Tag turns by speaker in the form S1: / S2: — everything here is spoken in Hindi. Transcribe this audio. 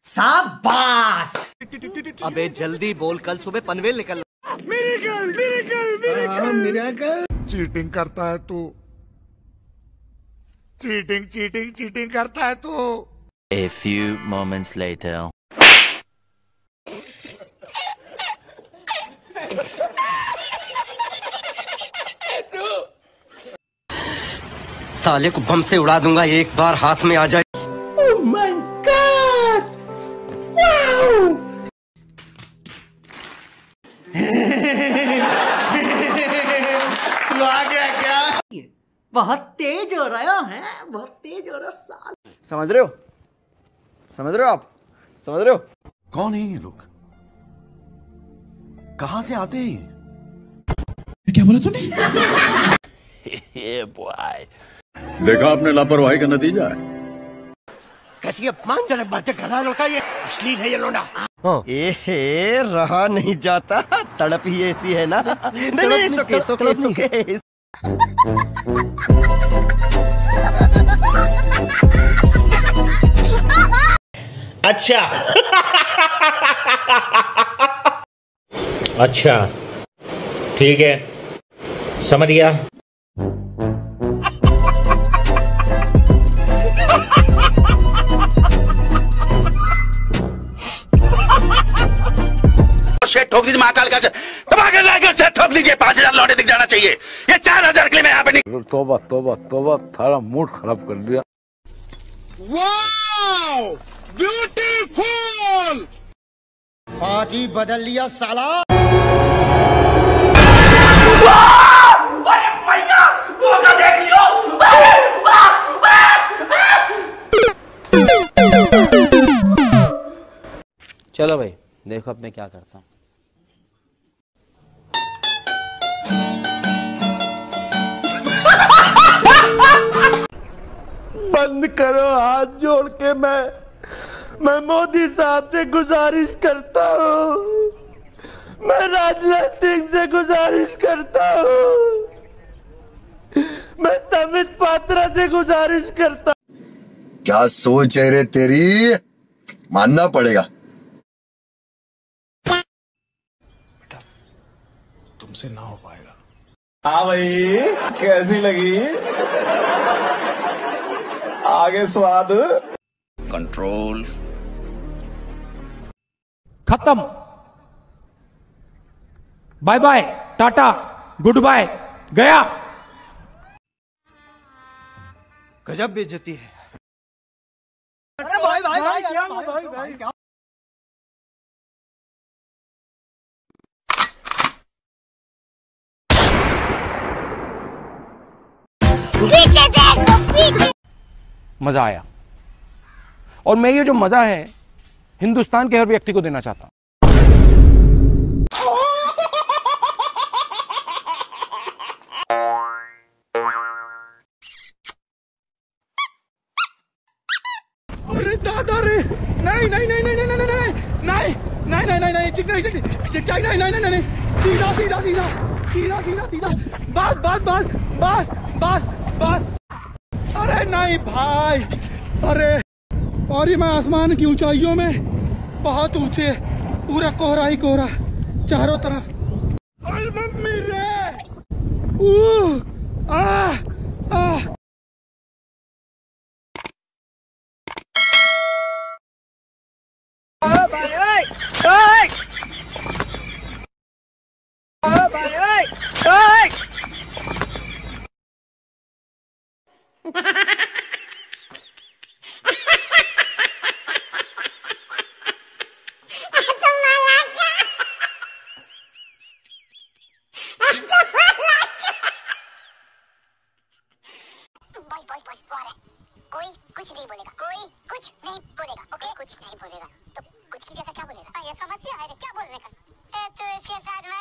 S1: शाबाश।
S2: अबे जल्दी बोल, कल सुबह पनवेल निकल।
S3: मिरेकल।
S4: चीटिंग करता है तू, चीटिंग करता है तू।
S5: A few moments later.
S2: साले को बम से उड़ा दूंगा एक बार हाथ में आ जाए।
S1: Oh my God! Wow!
S3: तू आ गया क्या?
S1: बहुत तेज हो रहा है, बहुत तेज हो रहा साल।
S3: समझ रहे हो? समझ रहे हो आप? समझ रहे हो?
S4: कौन है ये लोग? कहां से आते हैं?
S3: क्या बोला तूने?
S5: Yeah, boy.
S4: देखा आपने लापरवाही का नतीजा है।
S2: कैसी अपमानजनक बातें कर रहा लड़का, ये अश्लील है ये लोंडा।
S3: ए रहा नहीं जाता, तड़प ही ऐसी है ना। नहीं सुके।
S6: अच्छा अच्छा ठीक है, समझ गया।
S7: शेट ठोक दीजिए, महाकाल का दबा कर लाकर शेट ठोक दीजिए। 5000 लौटे दिख जाना चाहिए, ये 4000 के लिए मैं यहाँ पे नहीं।
S4: तोबा तोबा तोबा, थारा मूड खराब कर दिया।
S7: वाओ ब्यूटीफुल,
S3: आज ही बदल लिया साला।
S7: अरे भैया तू तो देख लियो।
S2: चलो भाई देखो अब मैं क्या करता हूँ।
S4: बंद करो, हाथ जोड़ के मैं मोदी साहब से गुजारिश करता हूँ, मैं राजनाथ सिंह से गुजारिश करता हूँ, मैं संबित पात्रा से गुजारिश करता हूँ।
S7: क्या सोच है रे तेरी, मानना पड़ेगा।
S4: तुमसे ना हो पाएगा।
S7: हाँ भाई कैसी लगी, आगे स्वाद। कंट्रोल
S8: खत्म। Bye bye, tata, good bye, गया।
S2: गजब बेइज्जती है।
S9: पीछे देखो, पीछे।
S8: मजा आया, और मैं ये जो मजा है हिंदुस्तान के हर व्यक्ति को देना चाहता हूं।
S4: अरे दादा रे, नहीं नहीं नहीं नहीं नहीं नहीं नहीं नहीं नहीं नहीं नहीं नहीं, ठीक नहीं ठीक ठीक नहीं नहीं नहीं नहीं, सीधा सीधा सीधा सीधा सीधा सीधा, बस बस बस बस बस बस। अरे नहीं भाई, अरे और ये मैं आसमान की ऊंचाइयों में, बहुत ऊंचे, पूरा कोहरा ही कोहरा चारों तरफ। अरे मम्मी रे, आ
S9: कोई कुछ नहीं बोलेगा, कोई कुछ नहीं बोलेगा, ओके? कुछ नहीं बोलेगा तो कुछ की जगह क्या बोलेगा? ये समस्या है क्या बोलने का? तो इसके साथ मैं